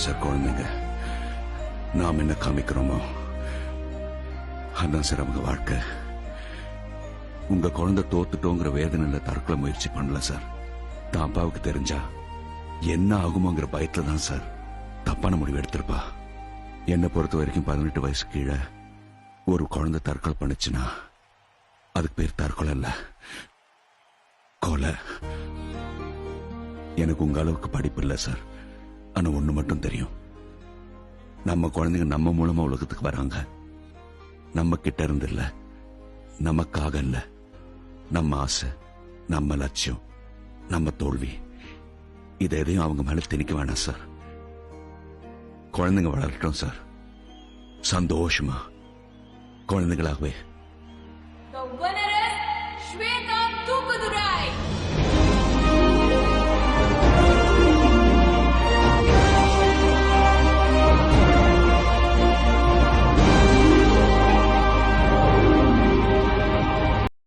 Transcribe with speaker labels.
Speaker 1: தான் சார் குழந்தைங்க. நாம் என்ன காமிக்கிறோமோ அதான் சார் அவங்க வாழ்க்கை. உங்க குழந்தை தோத்துட்டோங்கிற வேதனையில தற்கொலை முயற்சி பண்ணல சார். தான் அப்பாவுக்கு தெரிஞ்சா என்ன ஆகுமோங்கிற பயத்துல தான் சார் தப்பான முடிவு எடுத்திருப்பா. என்னை பொறுத்த வரைக்கும் 18 வயசு கீழே ஒரு குழந்தை தற்கொலை பண்ணுச்சுன்னா அதுக்கு பேர் தற்கொலை இல்ல, கொலை. எனக்கு உங்க அளவுக்கு படிப்பு இல்ல சார். ஆனா ஒண்ணு மட்டும் தெரியும், நம்ம குழந்தைங்க நம்ம மூலமா உலகத்துக்கு வராங்க. நம்ம கிட்ட இருந்து இல்ல, நமக்காக இல்ல. நம்ம ஆசை, நம்ம லட்சியம், நம்ம தோல்வி, இதை எதையும் அவங்க மேல திணிக்க வேணாம் சார். குழந்தைங்க வளரட்டும் சார், சந்தோஷமா குழந்தைகளாகவே.
Speaker 2: The winner is Shweta Tupudura.